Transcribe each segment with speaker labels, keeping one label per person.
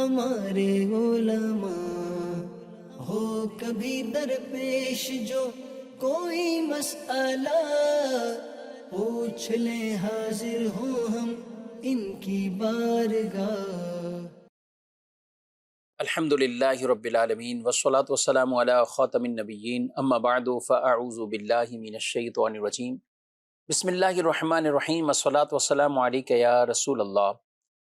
Speaker 1: ہمارے علماء ہو کبھی درپیش جو کوئی مسئلہ پوچھ لیں حاضر ہوں ہم ان کی بارگاہ۔
Speaker 2: الحمد للہ رب العالمین والصلاة والسلام علی خاتم النبیین اما بعد فاعوذ باللہ من الشیطان الرجیم بسم اللہ الرحمن الرحیم والصلاة والسلام علیک یا رسول اللہ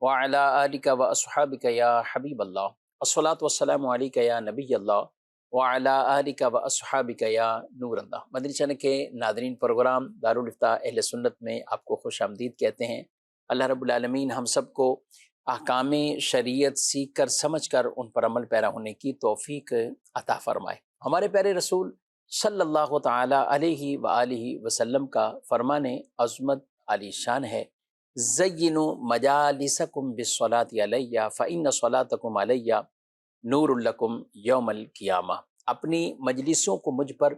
Speaker 2: وعلی آلک واصحابک یا حبیب اللہ والصلاة والسلام علیک یا نبی اللہ وعلی آلک واصحابک یا نور اللہ۔ مدنی چینل کے ناظرین، پروگرام دارالافتاء اہل سنت میں آپ کو خوش آمدید کہتے ہیں۔ اللہ رب العالمین ہم سب کو احکام شریعت سیکھ کر سمجھ کر ان پر عمل پیرا ہونے کی توفیق عطا فرمائے۔ ہمارے پیارے رسول صلی اللہ تعالی علیہ وآلہ وسلم کا فرمان عظمت علی شان ہے، زینوا مجالسکم بالصلاۃ علیہ فإن صلاتکم علیہ نور لکم یوم القیامہ۔ اپنی مجلسوں کو مجھ پر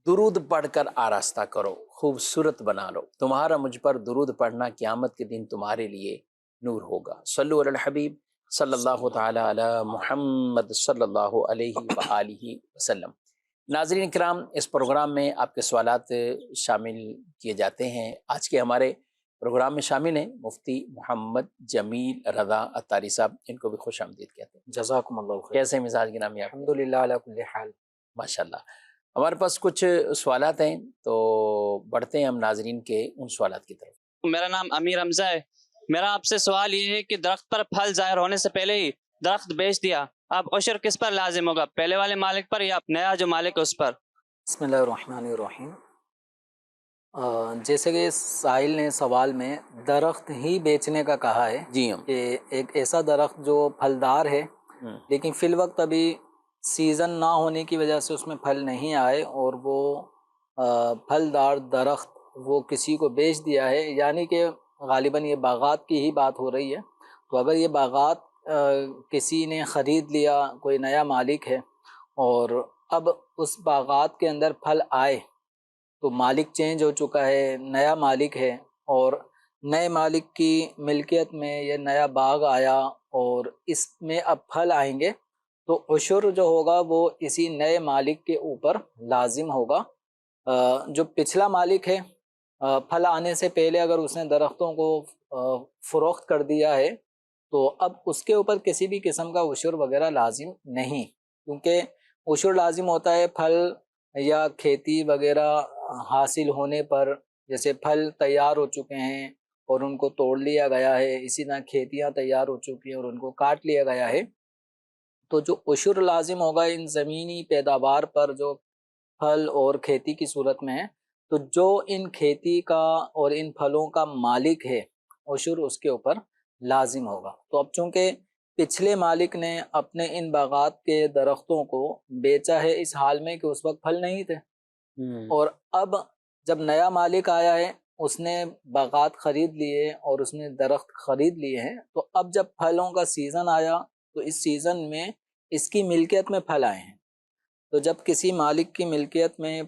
Speaker 2: درود پڑھ کر آراستہ کرو، خوبصورت بنا لو، تمہارا مجھ پر درود پڑھنا قیامت کے دن تمہارے لیے نور ہوگا۔ صلو علی الحبیب صلی اللہ تعالی علی محمد صلی اللہ علیہ وآلہ وسلم۔ ناظرین کرام، اس پروگرام میں آپ کے سوالات شامل کیے جاتے ہیں۔ آج کے ہمارے پروگرام میں شامل ہیں مفتی محمد جمیل رضا عطاری صاحب، ان کو بھی خوش آمدید کہتے ہیں۔
Speaker 3: جزاکم اللہ خیر۔
Speaker 2: کیسے مزاج گرامی آپ؟
Speaker 3: الحمدللہ علی کل حال۔
Speaker 2: ماشاءاللہ۔ ہمارے پاس کچھ سوالات ہیں تو بڑھتے ہیں ہم ناظرین کے ان سوالات کی طرف۔
Speaker 4: میرا نام امیر حمزہ ہے۔ میرا آپ سے سوال یہ ہے کہ درخت پر پھل ظاہر ہونے سے پہلے ہی درخت بیچ دیا، اب عشر کس پر لازم ہوگا، پہلے والے مالک پر یا نیا جو مالک ہے اس پر؟
Speaker 3: بسم اللہ الرحمن الرحیم۔ جیسے کہ سائل نے سوال میں درخت ہی بیچنے کا کہا ہے،
Speaker 2: جی ہم
Speaker 3: کہ ایک ایسا درخت جو پھلدار ہے لیکن فی الوقت ابھی سیزن نہ ہونے کی وجہ سے اس میں پھل نہیں آئے اور وہ پھلدار درخت وہ کسی کو بیچ دیا ہے، یعنی کہ غالباً یہ باغات کی ہی بات ہو رہی ہے۔ تو اگر یہ باغات کسی نے خرید لیا، کوئی نیا مالک ہے، اور اب اس باغات کے اندر پھل آئے تو مالک چینج ہو چکا ہے، نیا مالک ہے، اور نئے مالک کی ملکیت میں یہ نیا باغ آیا اور اس میں اب پھل آئیں گے تو عشر جو ہوگا وہ اسی نئے مالک کے اوپر لازم ہوگا۔ جو پچھلا مالک ہے، پھل آنے سے پہلے اگر اس نے درختوں کو فروخت کر دیا ہے تو اب اس کے اوپر کسی بھی قسم کا عشر وغیرہ لازم نہیں، کیونکہ عشر لازم ہوتا ہے پھل یا کھیتی وغیرہ حاصل ہونے پر، جیسے پھل تیار ہو چکے ہیں اور ان کو توڑ لیا گیا ہے، اسی طرح کھیتیاں تیار ہو چکی ہیں اور ان کو کاٹ لیا گیا ہے، تو جو عشر لازم ہوگا ان زمینی پیداوار پر جو پھل اور کھیتی کی صورت میں ہے، تو جو ان کھیتی کا اور ان پھلوں کا مالک ہے عشر اس کے اوپر لازم ہوگا۔ تو اب چونکہ پچھلے مالک نے اپنے ان باغات کے درختوں کو بیچا ہے اس حال میں کہ اس وقت پھل نہیں تھے، اور اب جب نیا مالک آیا ہے اس نے باغات خرید لیے اور اس نے درخت خرید لیے ہیں، تو اب جب پھلوں کا سیزن آیا تو اس سیزن میں اس کی ملکیت میں پھل آئے ہیں، تو جب کسی مالک کی ملکیت میں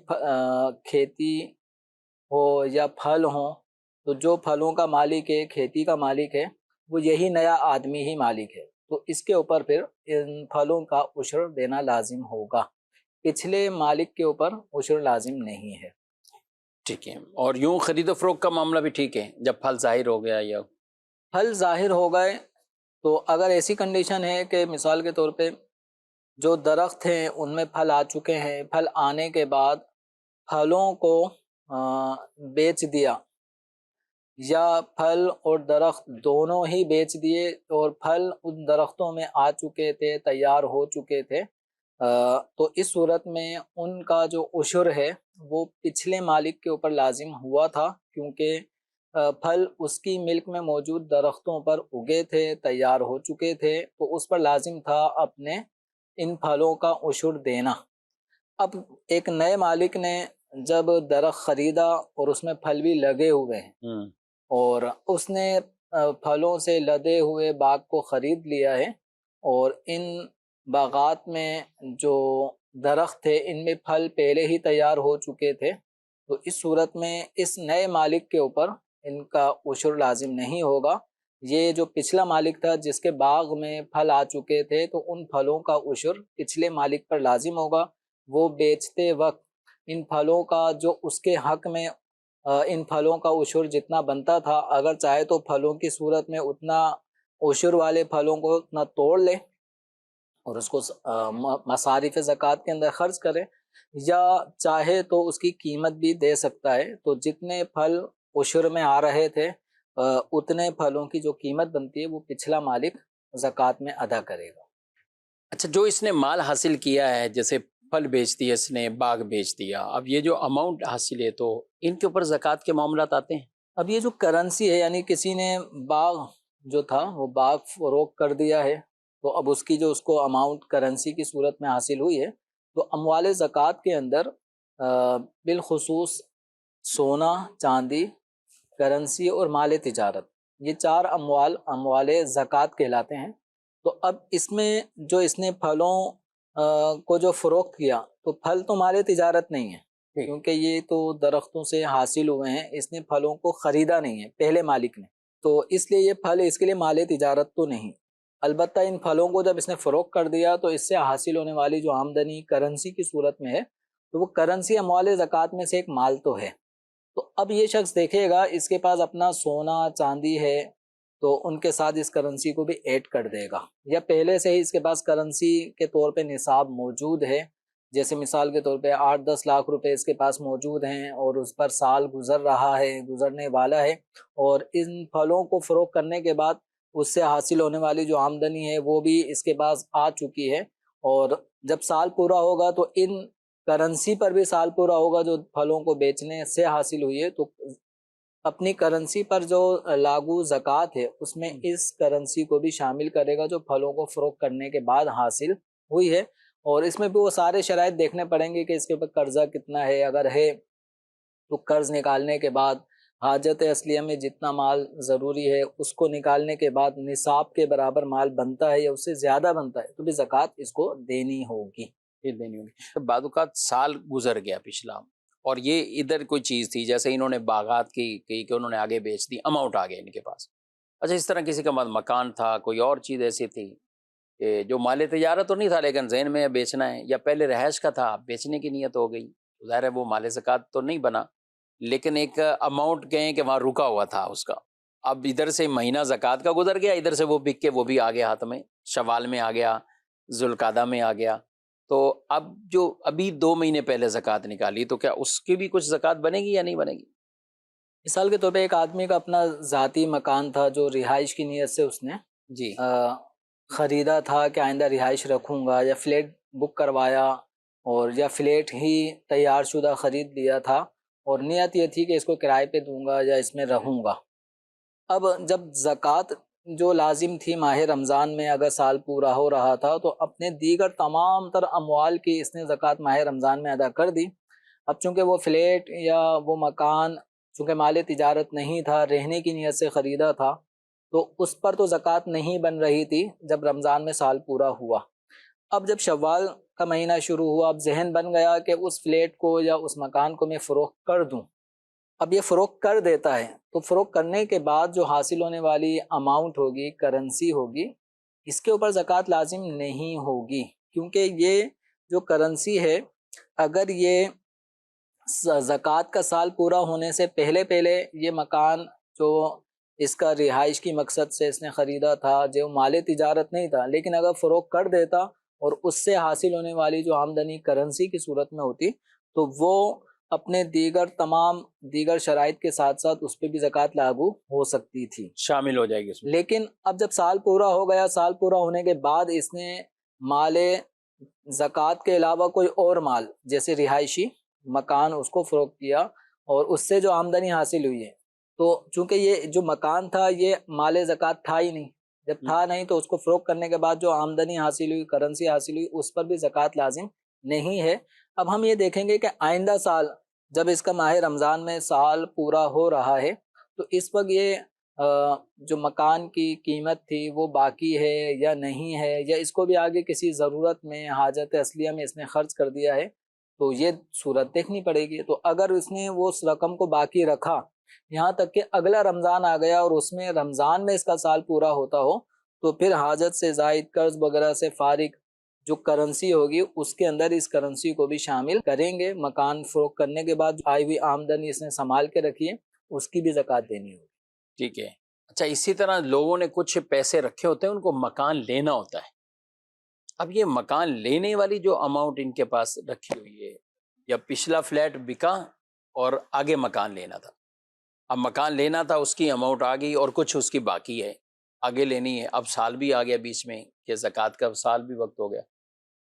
Speaker 3: کھیتی ہو یا پھل ہوں تو جو پھلوں کا مالک ہے، کھیتی کا مالک ہے، وہ یہی نیا آدمی ہی مالک ہے، تو اس کے اوپر پھر ان پھلوں کا عشر دینا لازم ہوگا، پچھلے مالک کے اوپر عشر لازم نہیں ہے۔
Speaker 2: ٹھیک ہے۔ اور یوں خرید و فروخت کا معاملہ بھی ٹھیک ہے جب پھل ظاہر ہو گیا یا
Speaker 3: پھل ظاہر ہو گئے تو اگر ایسی کنڈیشن ہے کہ مثال کے طور پہ جو درخت ہیں ان میں پھل آ چکے ہیں، پھل آنے کے بعد پھلوں کو بیچ دیا یا پھل اور درخت دونوں ہی بیچ دیے اور پھل ان درختوں میں آ چکے تھے، تیار ہو چکے تھے، تو اس صورت میں ان کا جو عشر ہے وہ پچھلے مالک کے اوپر لازم ہوا تھا، کیونکہ پھل اس کی ملک میں موجود درختوں پر اگے تھے، تیار ہو چکے تھے، تو اس پر لازم تھا اپنے ان پھلوں کا عشر دینا۔ اب ایک نئے مالک نے جب درخت خریدا اور اس میں پھل بھی لگے ہوئے ہیں اور اس نے پھلوں سے لدے ہوئے باغ کو خرید لیا ہے، اور ان باغات میں جو درخت تھے ان میں پھل پہلے ہی تیار ہو چکے تھے، تو اس صورت میں اس نئے مالک کے اوپر ان کا عشر لازم نہیں ہوگا، یہ جو پچھلا مالک تھا جس کے باغ میں پھل آ چکے تھے تو ان پھلوں کا عشر پچھلے مالک پر لازم ہوگا. وہ بیچتے وقت ان پھلوں کا جو اس کے حق میں ان پھلوں کا عشر جتنا بنتا تھا، اگر چاہے تو پھلوں کی صورت میں اتنا عشر والے پھلوں کو اتنا توڑ لے اور اس کو مصارف زکوٰۃ کے اندر خرچ کرے، یا چاہے تو اس کی قیمت بھی دے سکتا ہے. تو جتنے پھل عشر میں آ رہے تھے اتنے پھلوں کی جو قیمت بنتی ہے وہ پچھلا مالک زکوٰۃ میں ادا کرے گا.
Speaker 2: اچھا، جو اس نے مال حاصل کیا ہے، جیسے پھل بیچ دیا اس نے، باغ بیچ دیا، اب یہ جو اماؤنٹ حاصل ہے تو ان کے اوپر زکوٰۃ کے معاملات آتے ہیں؟
Speaker 3: اب یہ جو کرنسی ہے، یعنی کسی نے باغ جو تھا وہ باغ فروخت کر دیا ہے، تو اب اس کی جو اس کو اماؤنٹ کرنسی کی صورت میں حاصل ہوئی ہے، تو اموال زکوٰۃ کے اندر بالخصوص سونا، چاندی، کرنسی اور مال تجارت، یہ چار اموال زکوٰۃ کہلاتے ہیں. تو اب اس میں جو اس نے پھلوں کو جو فروخت کیا، تو پھل تو مال تجارت نہیں ہے کیونکہ یہ تو درختوں سے حاصل ہوئے ہیں، اس نے پھلوں کو خریدا نہیں ہے پہلے مالک نے، تو اس لیے یہ پھل اس کے لیے مال تجارت تو نہیں. البتہ ان پھلوں کو جب اس نے فروخت کر دیا تو اس سے حاصل ہونے والی جو آمدنی کرنسی کی صورت میں ہے، تو وہ کرنسی اموال زکوٰۃ میں سے ایک مال تو ہے. تو اب یہ شخص دیکھے گا اس کے پاس اپنا سونا چاندی ہے تو ان کے ساتھ اس کرنسی کو بھی ایڈ کر دے گا، یا پہلے سے ہی اس کے پاس کرنسی کے طور پہ نصاب موجود ہے، جیسے مثال کے طور پہ 8-10 لاکھ روپے اس کے پاس موجود ہیں اور اس پر سال گزر رہا ہے، گزرنے والا ہے، اور ان پھلوں کو فروخت کرنے کے بعد اس سے حاصل ہونے والی جو آمدنی ہے وہ بھی اس کے پاس آ چکی ہے، اور جب سال پورا ہوگا تو ان کرنسی پر بھی سال پورا ہوگا جو پھلوں کو بیچنے سے حاصل ہوئی ہے، تو اپنی کرنسی پر جو لاگو زکوٰۃ ہے اس میں اس کرنسی کو بھی شامل کرے گا جو پھلوں کو فروخت کرنے کے بعد حاصل ہوئی ہے. اور اس میں بھی وہ سارے شرائط دیکھنے پڑیں گے کہ اس کے اوپر قرضہ کتنا ہے، اگر ہے تو قرض نکالنے کے بعد حاجت اصلیہ میں جتنا مال ضروری ہے اس کو نکالنے کے بعد نصاب کے برابر مال بنتا ہے یا اس سے زیادہ بنتا ہے تو بھی زکوٰۃ اس کو دینی ہوگی.
Speaker 2: بعض اوقات سال گزر گیا پچھلا اور یہ ادھر کوئی چیز تھی، جیسے انہوں نے باغات کی کہ انہوں نے آگے بیچ دی، اماؤنٹ آ گیا ان کے پاس. اچھا، اس طرح کسی کا مکان تھا، کوئی اور چیز ایسی تھی کہ جو مال تجارت تو نہیں تھا لیکن ذہن میں بیچنا ہے، یا پہلے رہائش کا تھا بیچنے کی نیت ہو گئی، ظاہر ہے وہ مال زکوٰۃ تو نہیں بنا لیکن ایک اماؤنٹ کہیں کہ وہاں رکا ہوا تھا اس کا. اب ادھر سے مہینہ زکوٰۃ کا گزر گیا، ادھر سے وہ بک کے وہ بھی آ گیا ہاتھ میں، شوال میں آ گیا، ذوالقعدہ میں آ گیا، تو اب جو ابھی 2 مہینے پہلے زکوٰۃ نکالی تو کیا اس کی بھی کچھ زکوٰۃ بنے گی یا نہیں بنے گی؟
Speaker 3: مثال کے طور پہ ایک آدمی کا اپنا ذاتی مکان تھا جو رہائش کی نیت سے اس نے
Speaker 2: جی
Speaker 3: خریدا تھا کہ آئندہ رہائش رکھوں گا، یا فلیٹ بک کروایا اور یا فلیٹ ہی تیار شدہ خرید لیا تھا اور نیت یہ تھی کہ اس کو کرائے پہ دوں گا یا اس میں رہوں گا. اب جب زکوٰۃ جو لازم تھی ماہ رمضان میں اگر سال پورا ہو رہا تھا تو اپنے دیگر تمام تر اموال کی اس نے زکوٰۃ ماہ رمضان میں ادا کر دی. اب چونکہ وہ فلیٹ یا وہ مکان چونکہ مال تجارت نہیں تھا، رہنے کی نیت سے خریدا تھا، تو اس پر تو زکوٰۃ نہیں بن رہی تھی جب رمضان میں سال پورا ہوا. اب جب شوال کا مہینہ شروع ہوا، اب ذہن بن گیا کہ اس فلیٹ کو یا اس مکان کو میں فروخت کر دوں. اب یہ فروخت کر دیتا ہے تو فروخت کرنے کے بعد جو حاصل ہونے والی اماؤنٹ ہوگی، کرنسی ہوگی، اس کے اوپر زکوٰۃ لازم نہیں ہوگی، کیونکہ یہ جو کرنسی ہے اگر یہ زکوٰۃ کا سال پورا ہونے سے پہلے یہ مکان جو اس کا رہائش کی مقصد سے اس نے خریدا تھا، جو مال تجارت نہیں تھا، لیکن اگر فروخت کر دیتا اور اس سے حاصل ہونے والی جو آمدنی کرنسی کی صورت میں ہوتی تو وہ اپنے تمام دیگر شرائط کے ساتھ ساتھ اس پہ بھی زکوٰۃ لاگو ہو سکتی تھی،
Speaker 2: شامل ہو جائے گی اس میں.
Speaker 3: لیکن اب جب سال پورا ہو گیا، سال پورا ہونے کے بعد اس نے مال زکوٰۃ کے علاوہ کوئی اور مال جیسے رہائشی مکان اس کو فروخت کیا اور اس سے جو آمدنی حاصل ہوئی ہے، تو چونکہ یہ جو مکان تھا یہ مال زکوٰۃ تھا ہی نہیں، جب تھا نہیں تو اس کو فروخت کرنے کے بعد جو آمدنی حاصل ہوئی، کرنسی حاصل ہوئی، اس پر بھی زکوٰۃ لازم نہیں ہے. اب ہم یہ دیکھیں گے کہ آئندہ سال جب اس کا ماہ رمضان میں سال پورا ہو رہا ہے تو اس وقت یہ جو مکان کی قیمت تھی وہ باقی ہے یا نہیں ہے، یا اس کو بھی آگے کسی ضرورت میں حاجت اصلیہ میں اس نے خرچ کر دیا ہے، تو یہ صورت دیکھنی پڑے گی. تو اگر اس نے وہ اس رقم کو باقی رکھا یہاں تک کہ اگلا رمضان آ گیا اور اس میں رمضان میں اس کا سال پورا ہوتا ہو تو پھر حاجت سے زائد قرض وغیرہ سے فارغ جو کرنسی ہوگی اس کے اندر اس کرنسی کو بھی شامل کریں گے. مکان فروخت کرنے کے بعد آئی ہوئی آمدنی اس نے سنبھال کے رکھی ہے اس کی بھی زکوٰۃ دینی ہوگی.
Speaker 2: ٹھیک ہے. اچھا اسی طرح لوگوں نے کچھ پیسے رکھے ہوتے ہیں ان کو مکان لینا ہوتا ہے. اب یہ مکان لینے والی جو اماؤنٹ ان کے پاس رکھی ہوئی ہے یا پچھلا فلیٹ بکا اور آگے مکان لینا تھا, اب مکان لینا تھا اس کی اماؤنٹ آ گئی اور کچھ اس کی باقی ہے آگے لینی ہے, اب سال بھی آ گیا بیچ میں کہ زکوٰۃ کا سال بھی وقت ہو گیا,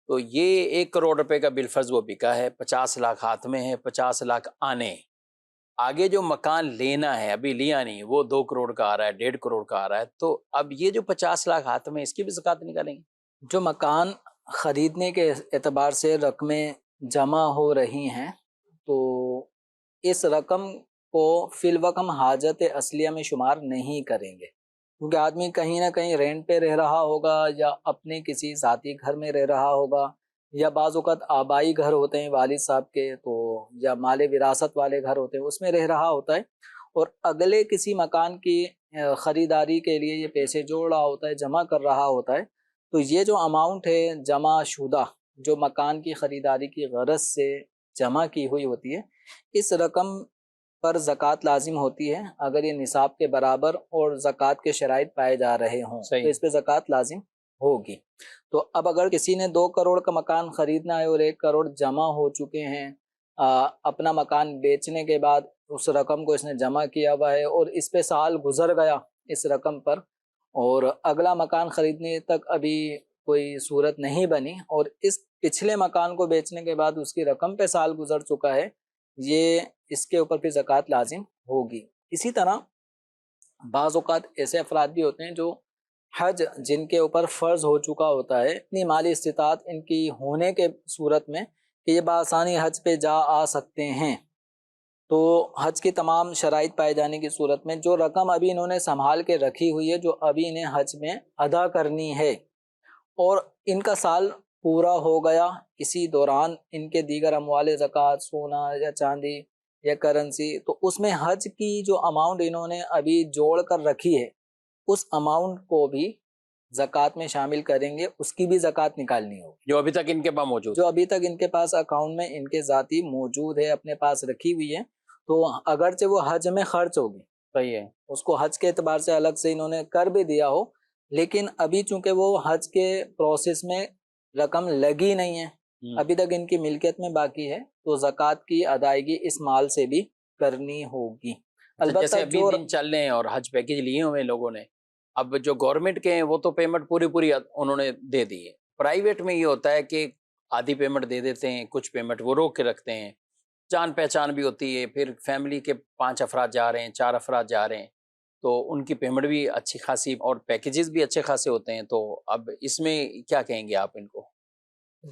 Speaker 2: تو یہ 1 کروڑ روپے کا بالفرض وہ بکا ہے, 50 لاکھ ہاتھ میں ہے, 50 لاکھ آنے ہیں. آگے جو مکان لینا ہے ابھی لیا نہیں وہ 2 کروڑ کا آ رہا ہے, 1.5 کروڑ کا آ رہا ہے, تو اب یہ جو 50 لاکھ ہاتھ میں اس کی بھی زکوٰۃ نکالیں گے؟
Speaker 3: جو مکان خریدنے کے اعتبار سے رقمیں جمع ہو رہی ہیں تو اس رقم کو فی الوقت ہم حاجت اصلیہ میں شمار نہیں کریں گے, کیونکہ آدمی کہیں نہ کہیں رینٹ پہ رہ رہا ہوگا یا اپنے کسی ذاتی گھر میں رہ رہا ہوگا, یا بعض اوقات آبائی گھر ہوتے ہیں والد صاحب کے تو یا مال وراثت والے گھر ہوتے ہیں اس میں رہ رہا ہوتا ہے, اور اگلے کسی مکان کی خریداری کے لیے یہ پیسے جوڑ رہا ہوتا ہے, جمع کر رہا ہوتا ہے. تو یہ جو اماؤنٹ ہے جمع شدہ جو مکان کی خریداری کی غرض سے جمع کی ہوئی ہوتی ہے اس رقم پر زکوٰۃ لازم ہوتی ہے اگر یہ نصاب کے برابر اور زکوٰۃ کے شرائط پائے جا رہے ہوں تو اس پہ زکوٰۃ لازم ہوگی. تو اب اگر کسی نے 2 کروڑ کا مکان خریدنا ہے اور 1 کروڑ جمع ہو چکے ہیں, اپنا مکان بیچنے کے بعد اس رقم کو اس نے جمع کیا ہوا ہے اور اس پہ سال گزر گیا اس رقم پر اور اگلا مکان خریدنے تک ابھی کوئی صورت نہیں بنی اور اس پچھلے مکان کو بیچنے کے بعد اس کی رقم پہ سال گزر چکا ہے, یہ اس کے اوپر پھر زکوٰۃ لازم ہوگی. اسی طرح بعض اوقات ایسے افراد بھی ہوتے ہیں جو حج جن کے اوپر فرض ہو چکا ہوتا ہے, اتنی مالی استطاعت ان کی ہونے کے صورت میں کہ یہ بآسانی حج پہ جا آ سکتے ہیں, تو حج کی تمام شرائط پائے جانے کی صورت میں جو رقم ابھی انہوں نے سنبھال کے رکھی ہوئی ہے جو ابھی انہیں حج میں ادا کرنی ہے اور ان کا سال پورا ہو گیا, اسی دوران ان کے دیگر اموال زکوٰۃ سونا یا چاندی یا کرنسی, تو اس میں حج کی جو اماؤنٹ انہوں نے ابھی جوڑ کر رکھی ہے اس اماؤنٹ کو بھی زکوٰۃ میں شامل کریں گے, اس کی بھی زکوٰۃ نکالنی ہوگی
Speaker 2: جو ابھی تک ان کے پاس موجود,
Speaker 3: جو ابھی تک ان کے پاس اکاؤنٹ میں ان کے ذاتی موجود ہے اپنے پاس رکھی ہوئی ہے, تو اگرچہ وہ حج میں خرچ ہوگی,
Speaker 2: صحیح ہے,
Speaker 3: اس کو حج کے اعتبار سے الگ سے انہوں نے کر بھی دیا ہو, لیکن ابھی چونکہ وہ حج کے پروسیس میں رقم لگی نہیں ہے, ابھی تک ان کی ملکیت میں باقی ہے, تو زکوٰۃ کی ادائیگی اس مال سے بھی کرنی ہوگی.
Speaker 2: جیسے ابھی دن چل رہے ہیں اور حج پیکیج لیے ہوئے لوگوں نے, اب جو گورنمنٹ کے ہیں وہ تو پیمنٹ پوری انہوں نے دے دی ہے, پرائیویٹ میں یہ ہوتا ہے کہ آدھی پیمنٹ دے دیتے ہیں, کچھ پیمنٹ وہ روک کے رکھتے ہیں, جان پہچان بھی ہوتی ہے, پھر فیملی کے 5 افراد جا رہے ہیں 4 افراد جا رہے ہیں تو ان کی پیمنٹ بھی اچھی خاصی اور پیکیجز بھی اچھے خاصے ہوتے ہیں, تو اب اس میں کیا کہیں گے آپ ان کو؟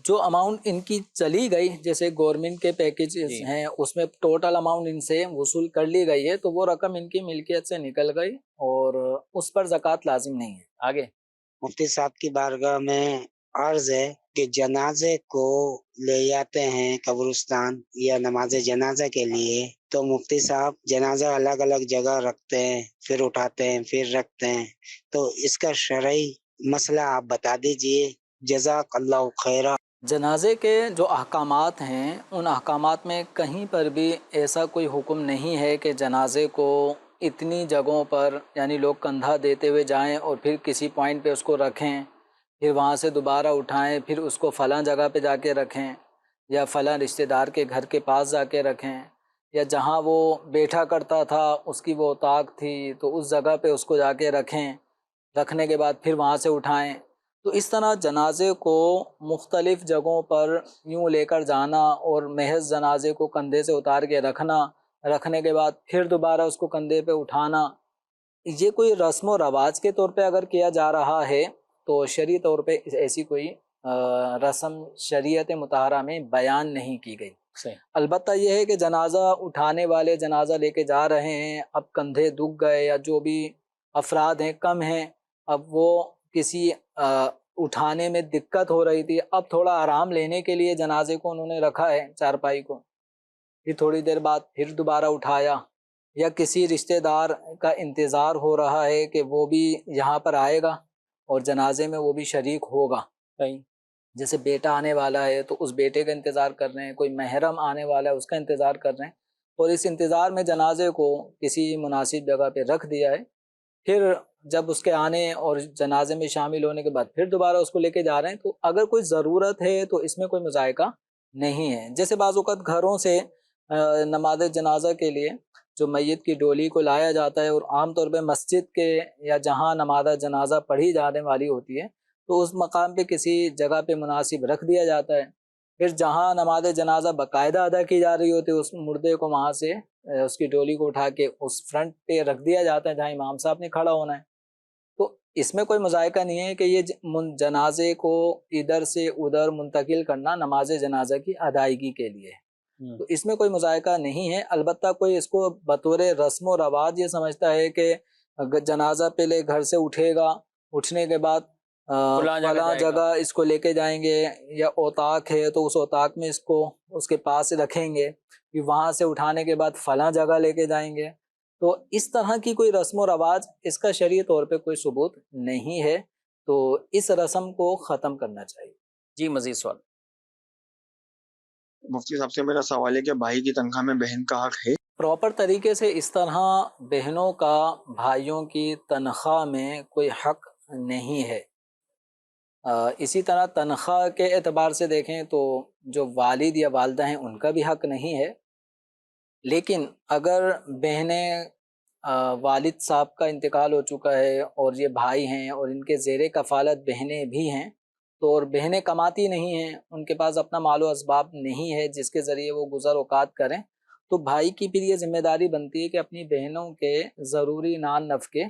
Speaker 3: جو اماؤنٹ ان کی چلی گئی جیسے گورنمنٹ کے پیکیجز ہیں اس میں ٹوٹل اماؤنٹ ان سے وصول کر لی گئی ہے تو وہ رقم ان کی ملکیت سے نکل گئی اور اس پر زکوٰۃ لازم نہیں ہے.
Speaker 2: آگے
Speaker 5: مفتی صاحب کی بارگاہ میں عرض ہے کہ جنازے کو لے جاتے ہیں قبرستان یا نماز جنازہ کے لیے, تو مفتی صاحب جنازہ الگ الگ جگہ رکھتے ہیں, پھر اٹھاتے ہیں, پھر رکھتے ہیں, تو اس کا شرعی مسئلہ آپ بتا دیجئے, جزاک اللہ خیرہ.
Speaker 3: جنازے کے جو احکامات ہیں ان احکامات میں کہیں پر بھی ایسا کوئی حکم نہیں ہے کہ جنازے کو اتنی جگہوں پر یعنی لوگ کندھا دیتے ہوئے جائیں اور پھر کسی پوائنٹ پہ اس کو رکھیں, پھر وہاں سے دوبارہ اٹھائیں, پھر اس کو فلاں جگہ پہ جا کے رکھیں یا فلاں رشتہ دار کے گھر کے پاس جا کے رکھیں, یا جہاں وہ بیٹھا کرتا تھا اس کی وہ طاق تھی تو اس جگہ پہ اس کو جا کے رکھیں, رکھنے کے بعد پھر وہاں سے اٹھائیں. تو اس طرح جنازے کو مختلف جگہوں پر یوں لے کر جانا اور محض جنازے کو کندھے سے اتار کے رکھنا, رکھنے کے بعد پھر دوبارہ اس کو کندھے پہ اٹھانا, یہ کوئی رسم و رواج کے طور پہ اگر کیا جا رہا ہے تو شرعی طور پہ ایسی کوئی رسم شریعت مطہرہ میں بیان نہیں کی گئی. البتہ یہ ہے کہ جنازہ اٹھانے والے جنازہ لے کے جا رہے ہیں, اب کندھے دکھ گئے یا جو بھی افراد ہیں کم ہیں, اب وہ کسی اٹھانے میں دقت ہو رہی تھی, اب تھوڑا آرام لینے کے لیے جنازے کو انہوں نے رکھا ہے چارپائی کو, پھر تھوڑی دیر بعد پھر دوبارہ اٹھایا, یا کسی رشتہ دار کا انتظار ہو رہا ہے کہ وہ بھی یہاں پر آئے گا اور جنازے میں وہ بھی شریک ہوگا.
Speaker 2: صحیح.
Speaker 3: جیسے بیٹا آنے والا ہے تو اس بیٹے کا انتظار کر رہے ہیں، کوئی محرم آنے والا ہے اس کا انتظار کر رہے ہیں، اور اس انتظار میں جنازے کو کسی مناسب جگہ پہ رکھ دیا ہے. پھر جب اس کے آنے اور جنازے میں شامل ہونے کے بعد پھر دوبارہ اس کو لے کے جا رہے ہیں، تو اگر کوئی ضرورت ہے تو اس میں کوئی مذائقہ نہیں ہے. جیسے بعض اوقات گھروں سے نماز جنازہ کے لیے جو میت کی ڈولی کو لایا جاتا ہے، اور عام طور پہ مسجد کے یا جہاں نماز جنازہ پڑھی جانے والی ہوتی ہے تو اس مقام پہ کسی جگہ پہ مناسب رکھ دیا جاتا ہے. پھر جہاں نماز جنازہ باقاعدہ ادا کی جا رہی ہوتی ہے اس مردے کو وہاں سے اس کی ڈولی کو اٹھا کے اس فرنٹ پہ رکھ دیا جاتا ہے جہاں امام صاحب نے کھڑا ہونا ہے. تو اس میں کوئی مذائقہ نہیں ہے کہ یہ جنازے کو ادھر سے ادھر منتقل کرنا نماز جنازہ کی ادائیگی کے لیے ہے، تو اس میں کوئی مذائقہ نہیں ہے. البتہ کوئی اس کو بطور رسم و رواج یہ سمجھتا ہے کہ جنازہ پہلے گھر سے اٹھے گا، اٹھنے کے بعد فلاں جگہ اس کو لے کے جائیں گے، یا اوطاق ہے تو اس اوطاق میں اس کو اس کے پاس رکھیں گے، پھر وہاں سے اٹھانے کے بعد فلاں جگہ لے کے جائیں گے. تو اس طرح کی کوئی رسم و رواج اس کا شرعی طور پہ کوئی ثبوت نہیں ہے، تو اس رسم کو ختم کرنا چاہیے.
Speaker 2: جی مزید سوال.
Speaker 6: مفتی صاحب سے میرا سوال ہے کہ بھائی کی تنخواہ میں بہن کا حق ہے؟
Speaker 3: پراپر طریقے سے اس طرح بہنوں کا بھائیوں کی تنخواہ میں کوئی حق نہیں ہے. اسی طرح تنخواہ کے اعتبار سے دیکھیں تو جو والد یا والدہ ہیں ان کا بھی حق نہیں ہے. لیکن اگر بہنیں والد صاحب کا انتقال ہو چکا ہے اور یہ بھائی ہیں اور ان کے زیر کفالت بہنیں بھی ہیں، تو اور بہنیں کماتی نہیں ہیں، ان کے پاس اپنا مال و اسباب نہیں ہے جس کے ذریعے وہ گزر اوقات کریں، تو بھائی کی پھر یہ ذمہ داری بنتی ہے کہ اپنی بہنوں کے ضروری نان نفقے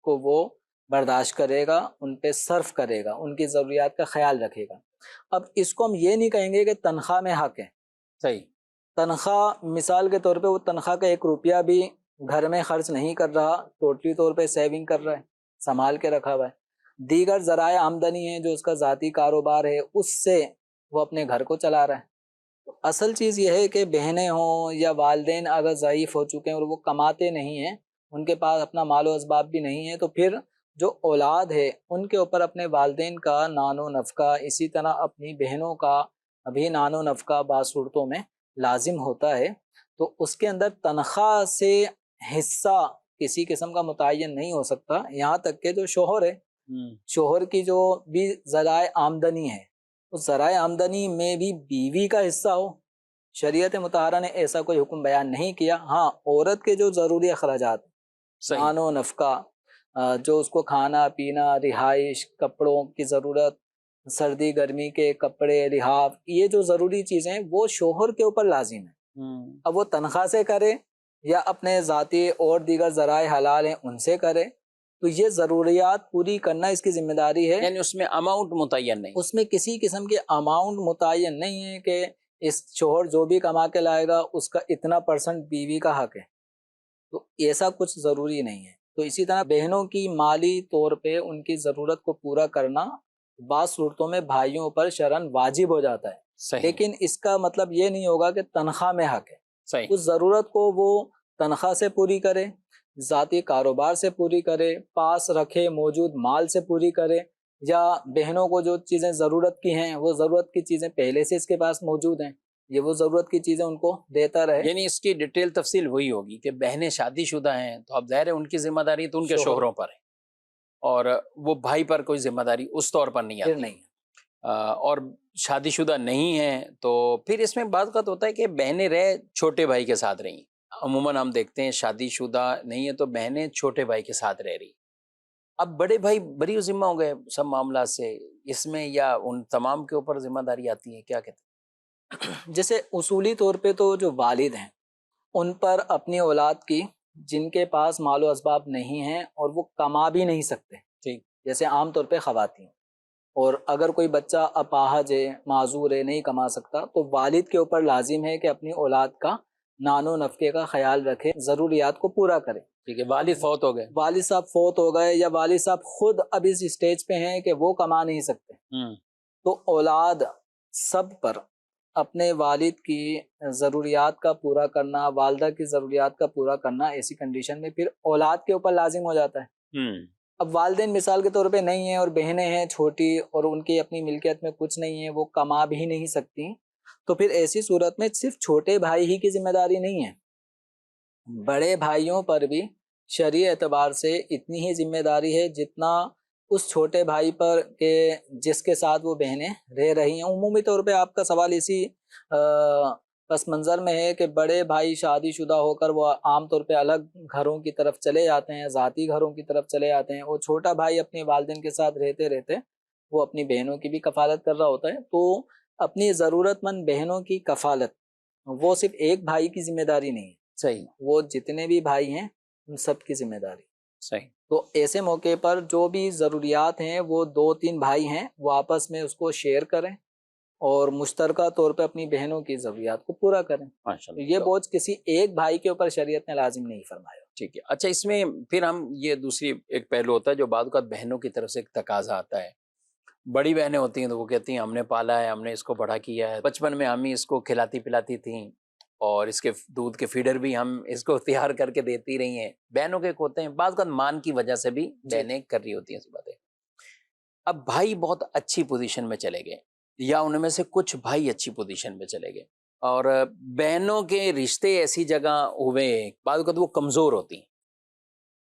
Speaker 3: کو وہ برداشت کرے گا، ان پہ صرف کرے گا، ان کی ضروریات کا خیال رکھے گا. اب اس کو ہم یہ نہیں کہیں گے کہ تنخواہ میں حق ہے.
Speaker 2: صحیح.
Speaker 3: تنخواہ مثال کے طور پہ وہ تنخواہ کا 1 روپیہ بھی گھر میں خرچ نہیں کر رہا، ٹوٹلی طور پہ سیونگ کر رہا ہے، سنبھال کے رکھا ہوا ہے. دیگر ذرائع آمدنی ہیں جو اس کا ذاتی کاروبار ہے اس سے وہ اپنے گھر کو چلا رہا ہے. اصل چیز یہ ہے کہ بہنیں ہوں یا والدین اگر ضعیف ہو چکے ہیں اور وہ کماتے نہیں ہیں، ان کے پاس اپنا مال و اسباب بھی نہیں ہے، تو پھر جو اولاد ہے ان کے اوپر اپنے والدین کا نان و نفقہ، اسی طرح اپنی بہنوں کا بھی نان و نفقہ بعض صورتوں میں لازم ہوتا ہے. تو اس کے اندر تنخواہ سے حصہ کسی قسم کا متعین نہیں ہو سکتا، یہاں تک کہ جو شوہر ہے، شوہر کی جو بھی ذرائع آمدنی ہے اس ذرائع آمدنی میں بھی بیوی کا حصہ ہو. شریعت مطہرہ نے ایسا کوئی حکم بیان نہیں کیا. ہاں، عورت کے جو ضروری اخراجات، نان و نفقہ، جو اس کو کھانا پینا، رہائش، کپڑوں کی ضرورت، سردی گرمی کے کپڑے، لحاف، یہ جو ضروری چیزیں ہیں وہ شوہر کے اوپر لازم ہے. اب وہ تنخواہ سے کرے یا اپنے ذاتی اور دیگر ذرائع حلال ہیں ان سے کرے، تو یہ ضروریات پوری کرنا اس کی ذمہ داری ہے.
Speaker 2: یعنی اس میں اماؤنٹ متعین نہیں،
Speaker 3: اس میں کسی قسم کے اماؤنٹ متعین نہیں ہے کہ اس شوہر جو بھی کما کے لائے گا اس کا اتنا % بیوی کا حق ہے، تو ایسا کچھ ضروری نہیں ہے. تو اسی طرح بہنوں کی مالی طور پہ ان کی ضرورت کو پورا کرنا بعض صورتوں میں بھائیوں پر شرعاً واجب ہو جاتا ہے.
Speaker 2: صحیح.
Speaker 3: لیکن اس کا مطلب یہ نہیں ہوگا کہ تنخواہ میں حق ہے.
Speaker 2: صحیح.
Speaker 3: اس ضرورت کو وہ تنخواہ سے پوری کرے، ذاتی کاروبار سے پوری کرے، پاس رکھے موجود مال سے پوری کرے، یا بہنوں کو جو چیزیں ضرورت کی ہیں وہ ضرورت کی چیزیں پہلے سے اس کے پاس موجود ہیں، یہ وہ ضرورت کی چیزیں ان کو دیتا رہے.
Speaker 2: یعنی اس کی ڈیٹیل تفصیل وہی ہوگی کہ بہنیں شادی شدہ ہیں تو اب ظاہر ہے ان کی ذمہ داری تو ان کے شوہروں پر ہے، اور وہ بھائی پر کوئی ذمہ داری اس طور پر نہیں آتی.
Speaker 3: نہیں.
Speaker 2: اور شادی شدہ نہیں ہیں تو پھر اس میں بعض اوقات ہوتا ہے کہ بہنیں رہ چھوٹے بھائی کے ساتھ رہیں. عموماً ہم دیکھتے ہیں شادی شدہ نہیں ہے تو بہنیں چھوٹے بھائی کے ساتھ رہ رہی. اب بڑے بھائی بری ذمہ ہو گئے سب معاملات سے، اس میں یا ان تمام کے اوپر ذمہ داری آتی ہے، کیا کہتے ہیں؟
Speaker 3: جیسے اصولی طور پہ تو جو والد ہیں ان پر اپنی اولاد کی جن کے پاس مال و اسباب نہیں ہیں اور وہ کما بھی نہیں سکتے،
Speaker 2: ٹھیک،
Speaker 3: جیسے عام طور پہ خواتین، اور اگر کوئی بچہ اپاہج ہے، معذور ہے، نہیں کما سکتا، تو والد کے اوپر لازم ہے کہ اپنی اولاد کا نان و نفقے کا خیال رکھے، ضروریات کو پورا کرے.
Speaker 2: ٹھیک ہے. والد فوت ہو گئے،
Speaker 3: والد صاحب فوت ہو گئے، یا والد صاحب خود اب اس اسٹیج پہ ہیں کہ وہ کما نہیں سکتے، تو اولاد سب پر اپنے والد کی ضروریات کا پورا کرنا، والدہ کی ضروریات کا پورا کرنا ایسی کنڈیشن میں پھر اولاد کے اوپر لازم ہو جاتا ہے۔ اب والدین مثال کے طور پہ نہیں ہیں اور بہنیں ہیں چھوٹی اور ان کی اپنی ملکیت میں کچھ نہیں ہے، وہ کما بھی نہیں سکتی، تو پھر ایسی صورت میں صرف چھوٹے بھائی ہی کی ذمہ داری نہیں ہے، بڑے بھائیوں پر بھی شرعی اعتبار سے اتنی ہی ذمہ داری ہے جتنا اس چھوٹے بھائی پر کہ جس کے ساتھ وہ بہنیں رہ رہی ہیں۔ عمومی طور پہ آپ کا سوال اسی پس منظر میں ہے کہ بڑے بھائی شادی شدہ ہو کر وہ عام طور پہ الگ گھروں کی طرف چلے جاتے ہیں، ذاتی گھروں کی طرف چلے جاتے ہیں، اور چھوٹا بھائی اپنے والدین کے ساتھ رہتے رہتے وہ اپنی بہنوں کی بھی کفالت کر رہا ہوتا ہے۔ تو اپنی ضرورت مند بہنوں کی کفالت وہ صرف ایک بھائی کی ذمہ داری نہیں ہے،
Speaker 2: صحیح،
Speaker 3: وہ جتنے بھی بھائی ہیں ان سب کی ذمہ داری۔
Speaker 2: صحیح،
Speaker 3: تو ایسے موقع پر جو بھی ضروریات ہیں وہ 2-3 بھائی ہیں وہ آپس میں اس کو شیئر کریں اور مشترکہ طور پہ اپنی بہنوں کی ضروریات کو پورا کریں۔
Speaker 2: ماشاء
Speaker 3: یہ
Speaker 2: اللہ،
Speaker 3: بوجھ کسی ایک بھائی کے اوپر شریعت نے لازم نہیں فرمایا۔
Speaker 2: ٹھیک ہے۔ اچھا، اس میں پھر ہم یہ دوسری ایک پہلو ہوتا ہے جو بعض اوقات بہنوں کی طرف سے ایک تقاضا آتا ہے، بڑی بہنیں ہوتی ہیں تو وہ کہتی ہیں ہم نے پالا ہے، ہم نے اس کو بڑا کیا ہے، بچپن میں ہم ہی اس کو کھلاتی پلاتی تھیں اور اس کے دودھ کے فیڈر بھی ہم اس کو تیار کر کے دیتی رہی ہیں۔ بہنوں کے ہوتے ہیں بعض اوقات مان کی وجہ سے بھی بہنیں کر رہی ہوتی ہیں ایسی باتیں۔ اب بھائی بہت اچھی پوزیشن میں چلے گئے یا ان میں سے کچھ بھائی اچھی پوزیشن میں چلے گئے اور بہنوں کے رشتے ایسی جگہ ہوئے بعض اوقات وہ کمزور ہوتی ہیں،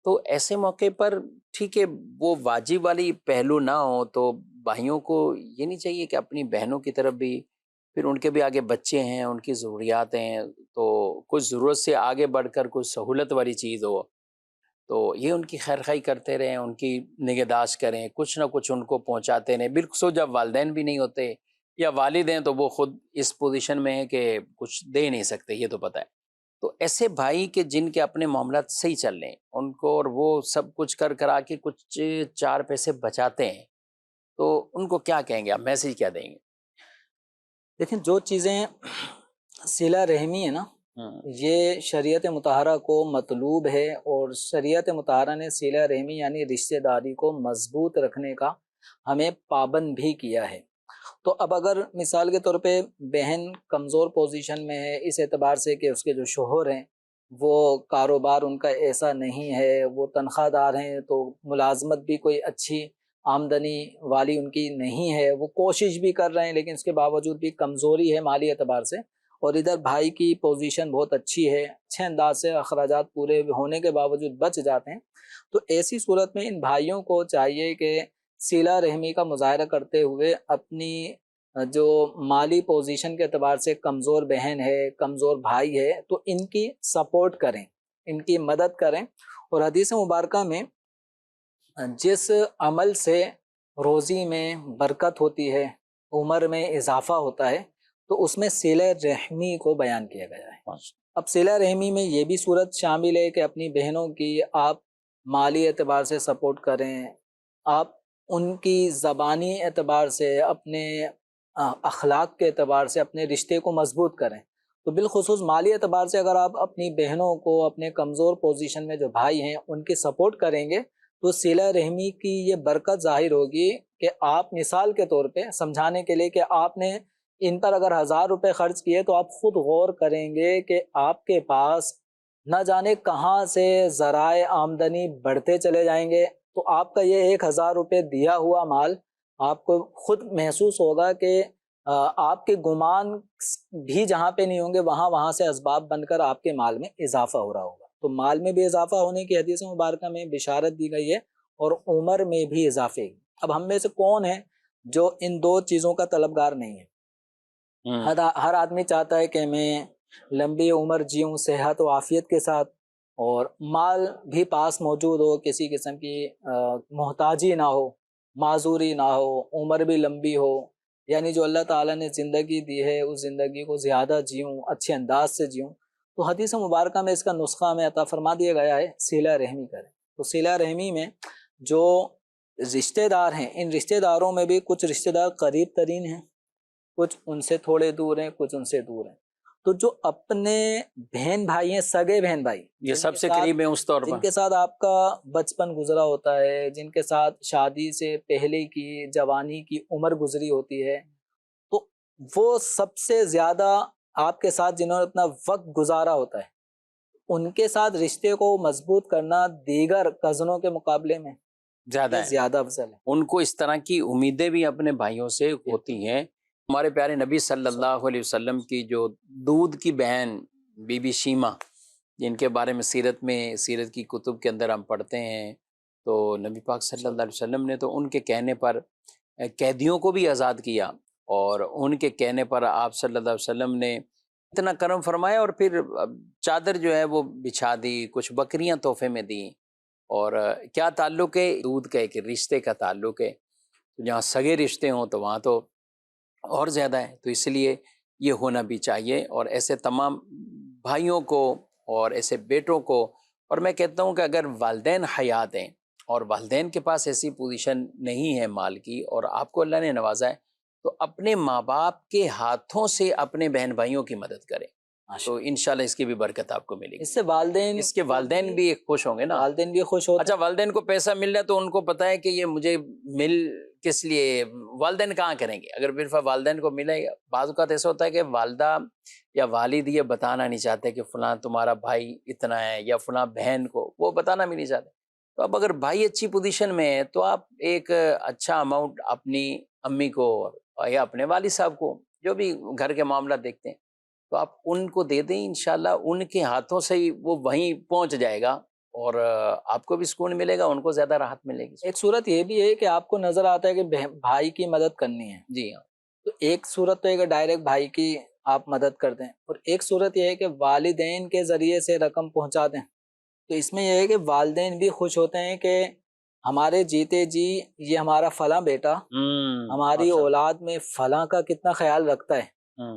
Speaker 2: تو ایسے موقع پر ٹھیک ہے وہ واجب والی پہلو نہ ہو تو بھائیوں کو یہ نہیں چاہیے کہ اپنی بہنوں کی طرف بھی، پھر ان کے بھی آگے بچے ہیں، ان کی ضروریات ہیں، تو کچھ ضرورت سے آگے بڑھ کر کچھ سہولت والی چیز ہو تو یہ ان کی خیر خواہی کرتے رہیں، ان کی نگہداشت کریں، کچھ نہ کچھ ان کو پہنچاتے رہیں، بالخصوص جب والدین بھی نہیں ہوتے یا والد ہیں تو وہ خود اس پوزیشن میں ہیں کہ کچھ دے نہیں سکتے، یہ تو پتہ ہے۔ تو ایسے بھائی کہ جن کے اپنے معاملات صحیح چل رہے ہیں ان کو اور وہ سب کچھ کرا کے کچھ 4 پیسے بچاتے ہیں، تو ان کو کیا کہیں گے آپ، میسج کیا دیں گے؟
Speaker 3: دیکھیں جو چیزیں صلہ رحمی ہے نا، یہ شریعت مطہرہ کو مطلوب ہے، اور شریعت مطہرہ نے صلہ رحمی یعنی رشتہ داری کو مضبوط رکھنے کا ہمیں پابند بھی کیا ہے۔ تو اب اگر مثال کے طور پہ بہن کمزور پوزیشن میں ہے اس اعتبار سے کہ اس کے جو شوہر ہیں وہ کاروبار ان کا ایسا نہیں ہے، وہ تنخواہ دار ہیں، تو ملازمت بھی کوئی اچھی آمدنی والی ان کی نہیں ہے، وہ کوشش بھی کر رہے ہیں لیکن اس کے باوجود بھی کمزوری ہے مالی اعتبار سے، اور ادھر بھائی کی پوزیشن بہت اچھی ہے، اچھے انداز سے اخراجات پورے ہونے کے باوجود بچ جاتے ہیں، تو ایسی صورت میں ان بھائیوں کو چاہیے کہ صلہ رحمی کا مظاہرہ کرتے ہوئے اپنی جو مالی پوزیشن کے اعتبار سے کمزور بہن ہے، کمزور بھائی ہے، تو ان کی سپورٹ کریں، ان کی مدد کریں۔ اور حدیث مبارکہ میں جس عمل سے روزی میں برکت ہوتی ہے، عمر میں اضافہ ہوتا ہے، تو اس میں صلہ رحمی کو بیان کیا گیا ہے۔ اب صلہ رحمی میں یہ بھی صورت شامل ہے کہ اپنی بہنوں کی آپ مالی اعتبار سے سپورٹ کریں، آپ ان کی زبانی اعتبار سے، اپنے اخلاق کے اعتبار سے اپنے رشتے کو مضبوط کریں۔ تو بالخصوص مالی اعتبار سے اگر آپ اپنی بہنوں کو، اپنے کمزور پوزیشن میں جو بھائی ہیں ان کی سپورٹ کریں گے تو صلہ رحمی کی یہ برکت ظاہر ہوگی کہ آپ مثال کے طور پہ سمجھانے کے لیے کہ آپ نے ان پر اگر 1000 روپے خرچ کیے تو آپ خود غور کریں گے کہ آپ کے پاس نہ جانے کہاں سے ذرائع آمدنی بڑھتے چلے جائیں گے، تو آپ کا یہ 1000 روپے دیا ہوا مال آپ کو خود محسوس ہوگا کہ آپ کے گمان بھی جہاں پہ نہیں ہوں گے وہاں سے اسباب بن کر آپ کے مال میں اضافہ ہو رہا ہوگا۔ تو مال میں بھی اضافہ ہونے کی حدیث مبارکہ میں بشارت دی گئی ہے، اور عمر میں بھی اضافے۔ اب ہم میں سے کون ہے جو ان 2 چیزوں کا طلبگار نہیں ہے؟ ہر آدمی چاہتا ہے کہ میں لمبی عمر جیوں، صحت و عافیت کے ساتھ، اور مال بھی پاس موجود ہو، کسی قسم کی محتاجی نہ ہو، معذوری نہ ہو، عمر بھی لمبی ہو، یعنی جو اللہ تعالیٰ نے زندگی دی ہے اس زندگی کو زیادہ جیوں، اچھے انداز سے جیوں۔ تو حدیث مبارکہ میں اس کا نسخہ ہمیں عطا فرما دیا گیا ہے، صلہ رحمی کریں۔ تو صلہ رحمی میں جو رشتہ دار ہیں، ان رشتہ داروں میں بھی کچھ رشتہ دار قریب ترین ہیں، کچھ ان سے تھوڑے دور ہیں، کچھ ان سے دور ہیں۔ تو جو اپنے بہن بھائی ہیں، سگے بہن بھائی،
Speaker 2: یہ سب سے قریب ہیں اس طور پر،
Speaker 3: جن کے ساتھ آپ کا بچپن گزرا ہوتا ہے، جن کے ساتھ شادی سے پہلے کی جوانی کی عمر گزری ہوتی ہے، تو وہ سب سے زیادہ آپ کے ساتھ جنہوں نے اپنا وقت گزارا ہوتا ہے، ان کے ساتھ رشتے کو مضبوط کرنا دیگر کزنوں کے مقابلے میں
Speaker 2: زیادہ
Speaker 3: یہ
Speaker 2: ہے،
Speaker 3: زیادہ افضل ہے۔
Speaker 2: ان کو اس طرح کی امیدیں بھی اپنے بھائیوں سے ہوتی ہیں۔ ہمارے پیارے نبی صلی اللہ علیہ وسلم کی جو دودھ کی بہن بی بی شیمہ، جن کے بارے میں سیرت کی کتب کے اندر ہم پڑھتے ہیں، تو نبی پاک صلی اللہ علیہ وسلم نے تو ان کے کہنے پر قیدیوں کو بھی آزاد کیا، اور ان کے کہنے پر آپ صلی اللہ علیہ وسلم نے اتنا کرم فرمایا، اور پھر چادر جو ہے وہ بچھا دی، کچھ بکریاں تحفے میں دیں۔ اور کیا تعلق ہے؟ دودھ کا ایک رشتے کا تعلق ہے، جہاں سگے رشتے ہوں تو وہاں تو اور زیادہ ہے، تو اس لیے یہ ہونا بھی چاہیے۔ اور ایسے تمام بھائیوں کو اور ایسے بیٹوں کو، اور میں کہتا ہوں کہ اگر والدین حیات ہیں اور والدین کے پاس ایسی پوزیشن نہیں ہے مال کی، اور آپ کو اللہ نے نوازا ہے، تو اپنے ماں باپ کے ہاتھوں سے اپنے بہن بھائیوں کی مدد کریں، تو انشاءاللہ اس کی بھی برکت آپ کو ملے گی۔
Speaker 3: اس سے والدین
Speaker 2: اس کے والدین بھی خوش ہوں گے نا۔
Speaker 3: والدین بھی خوش ہوتے
Speaker 2: اچھا، والدین کو پیسہ مل رہا ہے تو ان کو پتہ ہے کہ یہ مجھے مل کس لیے، والدین کہاں کریں گے اگر پھر والدین کو ملے؟ بعض اوقات ایسا ہوتا ہے کہ والدہ یا والد یہ بتانا نہیں چاہتے کہ فلاں تمہارا بھائی اتنا ہے، یا فلاں بہن کو وہ بتانا بھی نہیں چاہتے، تو اب اگر بھائی اچھی پوزیشن میں ہے تو آپ ایک اچھا اماؤنٹ اپنی امی کو یا اپنے والد صاحب کو، جو بھی گھر کے معاملات دیکھتے ہیں، تو آپ ان کو دے دیں، انشاءاللہ ان کے ہاتھوں سے ہی وہ وہیں پہنچ جائے گا، اور آپ کو بھی سکون ملے گا، ان کو زیادہ راحت ملے گی۔
Speaker 3: ایک صورت یہ بھی ہے کہ آپ کو نظر آتا ہے کہ بھائی کی مدد کرنی ہے،
Speaker 2: جی ہاں،
Speaker 3: تو ایک صورت تو ہے کہ ڈائریکٹ بھائی کی آپ مدد کر دیں، اور ایک صورت یہ ہے کہ والدین کے ذریعے سے رقم پہنچا دیں۔ تو اس میں یہ ہے کہ والدین بھی خوش ہوتے ہیں کہ ہمارے جیتے جی یہ ہمارا فلاں بیٹا ہماری اولاد میں فلاں کا کتنا خیال رکھتا ہے،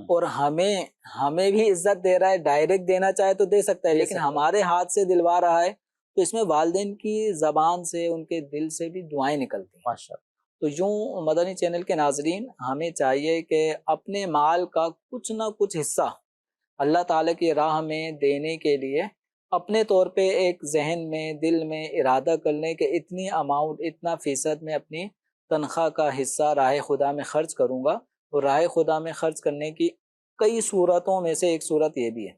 Speaker 3: اور ہمیں بھی عزت دے رہا ہے، ڈائریکٹ دینا چاہے تو دے سکتا ہے، لیکن ہمارے ہاتھ سے دلوا رہا ہے، تو اس میں والدین کی زبان سے، ان کے دل سے بھی دعائیں نکلتی ہیں۔
Speaker 2: ماشاء
Speaker 3: تو یوں مدنی چینل کے ناظرین، ہمیں چاہیے کہ اپنے مال کا کچھ نہ کچھ حصہ اللہ تعالیٰ کی راہ میں دینے کے لیے اپنے طور پہ ایک ذہن میں، دل میں ارادہ کر لیں کہ اتنی اماؤنٹ، اتنا فیصد میں اپنی تنخواہ کا حصہ راہ خدا میں خرچ کروں گا۔ اور راہ خدا میں خرچ کرنے کی کئی صورتوں میں سے ایک صورت یہ بھی ہے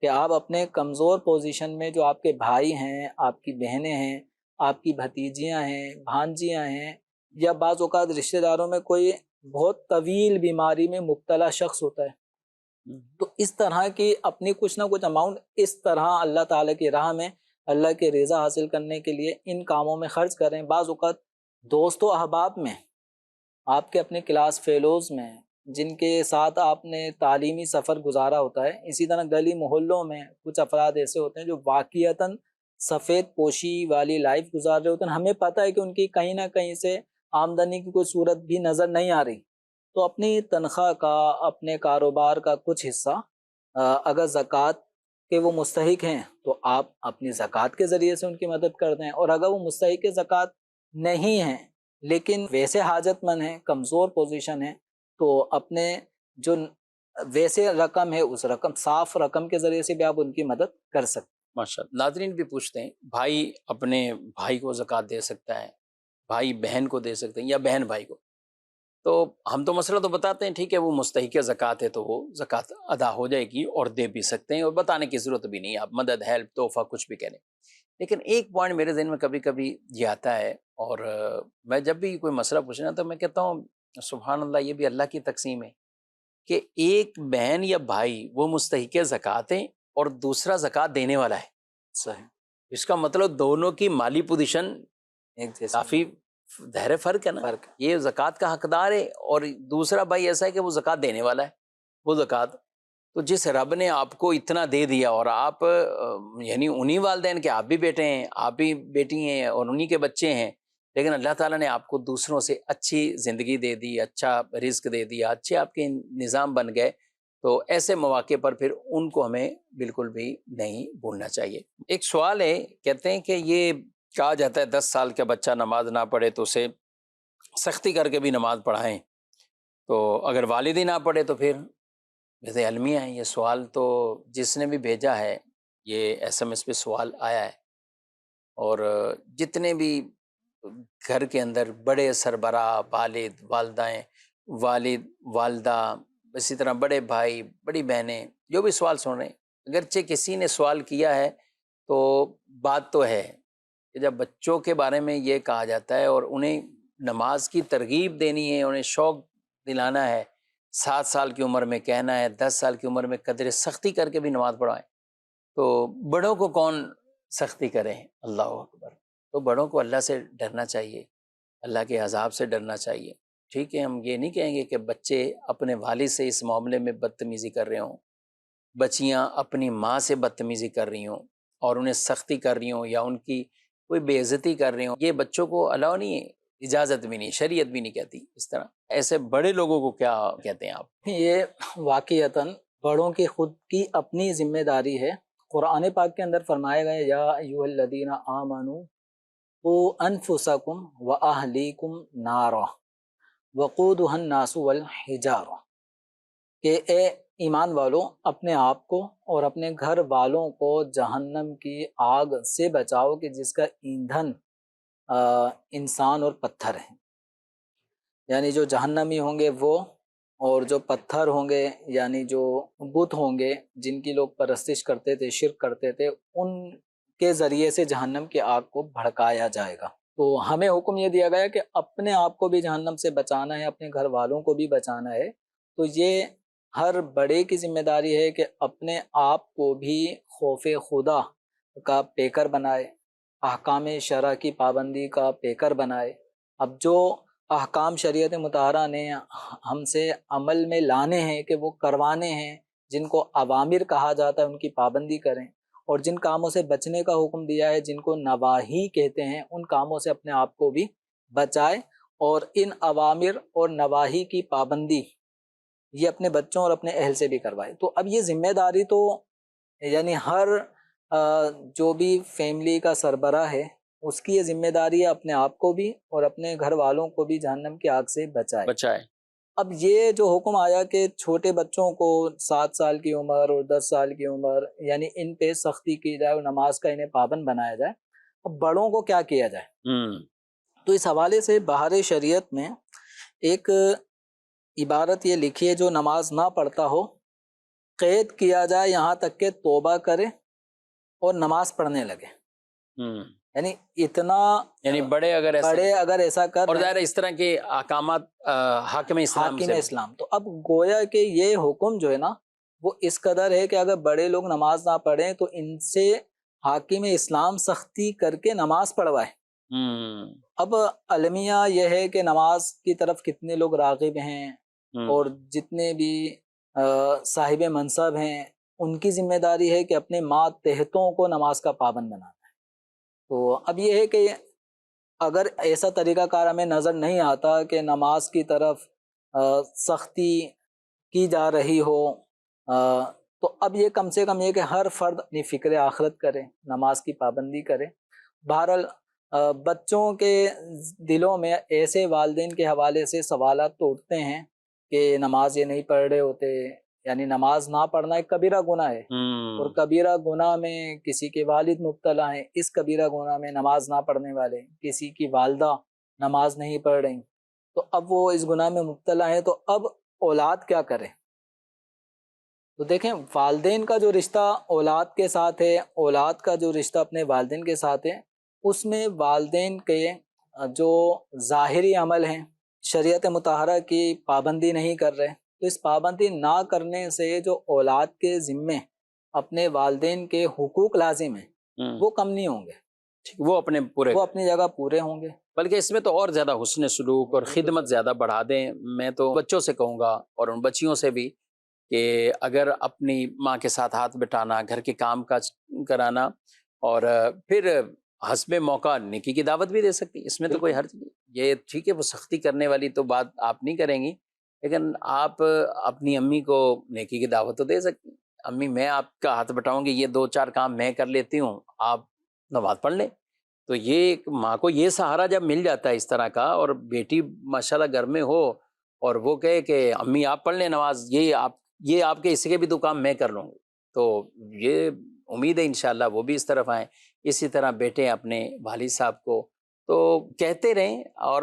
Speaker 3: کہ آپ اپنے کمزور پوزیشن میں جو آپ کے بھائی ہیں، آپ کی بہنیں ہیں، آپ کی بھتیجیاں ہیں، بھانجیاں ہیں، یا بعض اوقات رشتہ داروں میں کوئی بہت طویل بیماری میں مبتلا شخص ہوتا ہے، تو اس طرح کی اپنی کچھ نہ کچھ اماؤنٹ اس طرح اللہ تعالیٰ کی راہ میں اللہ کی رضا حاصل کرنے کے لیے ان کاموں میں خرچ کریں۔ بعض اوقات دوست و احباب میں، آپ کے اپنے کلاس فیلوز میں، جن کے ساتھ آپ نے تعلیمی سفر گزارا ہوتا ہے، اسی طرح گلی محلوں میں کچھ افراد ایسے ہوتے ہیں جو واقعتاً سفید پوشی والی لائف گزار رہے ہوتے ہیں، ہمیں پتہ ہے کہ ان کی کہیں نہ کہیں سے آمدنی کی کوئی صورت بھی نظر نہیں آ رہی، تو اپنی تنخواہ کا، اپنے کاروبار کا کچھ حصہ اگر زکوٰۃ کے وہ مستحق ہیں تو آپ اپنی زکوٰۃ کے ذریعے سے ان کی مدد کر دیں، اور اگر وہ مستحق زکوٰۃ نہیں ہیں لیکن ویسے حاجت مند ہیں، کمزور پوزیشن ہے، تو اپنے جو ویسے رقم ہے اس رقم، صاف رقم کے ذریعے سے بھی آپ ان کی مدد کر سکتے ہیں۔
Speaker 2: ماشاء اللہ۔ ناظرین بھی پوچھتے ہیں، بھائی اپنے بھائی کو زکوٰۃ دے سکتا ہے، بھائی بہن کو دے سکتے ہیں، یا بہن بھائی کو؟ تو ہم تو مسئلہ تو بتاتے ہیں، ٹھیک ہے وہ مستحق زکوٰۃ ہے تو وہ زکوٰۃ ادا ہو جائے گی اور دے بھی سکتے ہیں، اور بتانے کی ضرورت بھی نہیں، آپ مدد، ہیلپ، تحفہ کچھ بھی کہہ لیں۔ لیکن ایک پوائنٹ میرے ذہن میں کبھی کبھی یہ آتا ہے، اور میں جب بھی کوئی مسئلہ پوچھنا تو میں کہتا ہوں سبحان اللہ، یہ بھی اللہ کی تقسیم ہے کہ ایک بہن یا بھائی وہ مستحق زکوٰۃ ہے اور دوسرا زکوٰۃ دینے والا ہے۔
Speaker 3: صحیح،
Speaker 2: اس کا مطلب دونوں کی مالی پوزیشن
Speaker 3: ایک جیسا
Speaker 2: کافی ظاہر فرق ہے نا،
Speaker 3: فرق۔
Speaker 2: یہ زکوٰۃ کا حقدار ہے، اور دوسرا بھائی ایسا ہے کہ وہ زکوٰۃ دینے والا ہے، وہ زکوٰۃ تو جس رب نے آپ کو اتنا دے دیا، اور آپ یعنی انہی والدین کے آپ بھی بیٹے ہیں، آپ بھی بیٹی ہیں، اور انہی کے بچے ہیں، لیکن اللہ تعالیٰ نے آپ کو دوسروں سے اچھی زندگی دے دی، اچھا رزق دے دیا، اچھے آپ کے نظام بن گئے، تو ایسے مواقع پر پھر ان کو ہمیں بالکل بھی نہیں بھولنا چاہیے۔ ایک سوال ہے، کہتے ہیں کہ یہ کہا جاتا ہے 10 سال کا بچہ نماز نہ پڑھے تو اسے سختی کر کے بھی نماز پڑھائیں، تو اگر والد ہی نہ پڑھے تو پھر؟ ویسے المیہ ہے یہ سوال، تو جس نے بھی بھیجا ہے یہ SMS پہ سوال آیا ہے، اور جتنے بھی گھر کے اندر بڑے سربراہ، والد، والدہ، اسی طرح بڑے بھائی بڑی بہنیں جو بھی سوال سن رہے ہیں، اگرچہ کسی نے سوال کیا ہے تو بات تو ہے کہ جب بچوں کے بارے میں یہ کہا جاتا ہے اور انہیں نماز کی ترغیب دینی ہے، انہیں شوق دلانا ہے، 7 سال کی عمر میں کہنا ہے، 10 سال کی عمر میں قدر سختی کر کے بھی نماز پڑھائیں، تو بڑوں کو کون سختی کریں؟ اللہ اکبر۔ تو بڑوں کو اللہ سے ڈرنا چاہیے، اللہ کے عذاب سے ڈرنا چاہیے۔ ٹھیک ہے، ہم یہ نہیں کہیں گے کہ بچے اپنے والد سے اس معاملے میں بدتمیزی کر رہے ہوں، بچیاں اپنی ماں سے بدتمیزی کر رہی ہوں اور انہیں سختی کر رہی ہوں یا ان کی کوئی بے عزتی کر رہی ہوں، یہ بچوں کو الاؤ نہیں ہے، اجازت بھی نہیں، شریعت بھی نہیں کہتی اس طرح۔ ایسے بڑے لوگوں کو کیا کہتے ہیں آپ؟
Speaker 3: یہ واقعتاً بڑوں کی خود کی اپنی ذمہ داری ہے۔ قرآن پاک کے اندر فرمایا گیا یا ایھا الذین آمنوا قوا انفسکم واہلیکم نارا وقودھا الناس والحجارہ، کہ اے ایمان والو اپنے آپ کو اور اپنے گھر والوں کو جہنم کی آگ سے بچاؤ کہ جس کا ایندھن انسان اور پتھر ہیں، یعنی جو جہنمی ہوں گے وہ، اور جو پتھر ہوں گے یعنی جو بت ہوں گے جن کی لوگ پرستش کرتے تھے، شرک کرتے تھے، ان کے ذریعے سے جہنم کی آگ کو بھڑکایا جائے گا۔ تو ہمیں حکم یہ دیا گیا کہ اپنے آپ کو بھی جہنم سے بچانا ہے، اپنے گھر والوں کو بھی بچانا ہے۔ تو یہ ہر بڑے کی ذمہ داری ہے کہ اپنے آپ کو بھی خوف خدا کا پیکر بنائے، احکام شرع کی پابندی کا پیکر بنائے۔ اب جو احکام شریعت مطہرہ نے ہم سے عمل میں لانے ہیں کہ وہ کروانے ہیں، جن کو اوامر کہا جاتا ہے ان کی پابندی کریں، اور جن کاموں سے بچنے کا حکم دیا ہے جن کو نواہی کہتے ہیں ان کاموں سے اپنے آپ کو بھی بچائے، اور ان اوامر اور نواہی کی پابندی یہ اپنے بچوں اور اپنے اہل سے بھی کروائے۔ تو اب یہ ذمہ داری تو یعنی ہر جو بھی فیملی کا سربراہ ہے اس کی یہ ذمہ داری ہے اپنے آپ کو بھی اور اپنے گھر والوں کو بھی جہنم کی آگ سے بچائے۔ اب یہ جو حکم آیا کہ چھوٹے بچوں کو 7 سال کی عمر اور 10 سال کی عمر یعنی ان پہ سختی کی جائے اور نماز کا انہیں پابند بنایا جائے، اب بڑوں کو کیا کیا جائے؟ تو اس حوالے سے بہار شریعت میں ایک عبارت یہ لکھی ہے، جو نماز نہ پڑھتا ہو قید کیا جائے یہاں تک کہ توبہ کرے اور نماز پڑھنے لگے۔ یعنی اتنا،
Speaker 2: یعنی بڑے اگر
Speaker 3: ایسا کر،
Speaker 2: اور ظاہر اس طرح کے احکامات حاکم اسلام
Speaker 3: تو اب گویا کہ یہ حکم جو ہے نا وہ اس قدر ہے کہ اگر بڑے لوگ نماز نہ پڑھیں تو ان سے حاکم اسلام سختی کر کے نماز پڑھوائے۔ اب المیہ یہ ہے کہ نماز کی طرف کتنے لوگ راغب ہیں، اور جتنے بھی صاحب منصب ہیں ان کی ذمہ داری ہے کہ اپنے ماتحتوں کو نماز کا پابند بنانا ہے۔ تو اب یہ ہے کہ اگر ایسا طریقہ کار ہمیں نظر نہیں آتا کہ نماز کی طرف سختی کی جا رہی ہو، تو اب یہ کم سے کم یہ کہ ہر فرد اپنی فکر آخرت کرے، نماز کی پابندی کرے۔ بہرحال بچوں کے دلوں میں ایسے والدین کے حوالے سے سوالات تو اٹھتے ہیں کہ نماز یہ نہیں پڑھ رہے ہوتے، یعنی نماز نہ پڑھنا ایک کبیرہ گناہ ہے، اور کبیرہ گناہ میں کسی کے والد مبتلا ہیں، اس کبیرہ گناہ میں نماز نہ پڑھنے والے، کسی کی والدہ نماز نہیں پڑھ رہی، تو اب وہ اس گناہ میں مبتلا ہیں، تو اب اولاد کیا کرے؟ تو دیکھیں والدین کا جو رشتہ اولاد کے ساتھ ہے، اولاد کا جو رشتہ اپنے والدین کے ساتھ ہے، اس میں والدین کے جو ظاہری عمل ہیں شریعت مطہرہ کی پابندی نہیں کر رہے، تو اس پابندی نہ کرنے سے جو اولاد کے ذمے اپنے والدین کے حقوق لازم ہیں وہ کم نہیں ہوں گے،
Speaker 2: وہ
Speaker 3: اپنی جگہ پورے ہوں گے،
Speaker 2: بلکہ اس میں تو اور زیادہ حسن سلوک اور خدمت زیادہ بڑھا دیں۔ میں تو بچوں سے کہوں گا اور ان بچیوں سے بھی کہ اگر اپنی ماں کے ساتھ ہاتھ بٹانا، گھر کے کام کاج کرانا، اور پھر حسب موقع نیکی کی دعوت بھی دے سکتی، اس میں تو کوئی حرج نہیں۔ یہ ٹھیک ہے وہ سختی کرنے والی تو بات آپ نہیں کریں گی، لیکن آپ اپنی امی کو نیکی کی دعوت تو دے سکتی، امی میں آپ کا ہاتھ بٹاؤں گی، یہ 2-4 کام میں کر لیتی ہوں، آپ نماز پڑھ لیں۔ تو یہ ماں کو یہ سہارا جب مل جاتا ہے اس طرح کا، اور بیٹی ماشاءاللہ گھر میں ہو اور وہ کہے کہ امی آپ پڑھ لیں نماز، یہ آپ کے حصے کے بھی 2 کام میں کر لوں گی، تو یہ امید ہے انشاءاللہ وہ بھی اس طرف آئیں۔ اسی طرح بیٹے اپنے والد صاحب کو تو کہتے رہیں، اور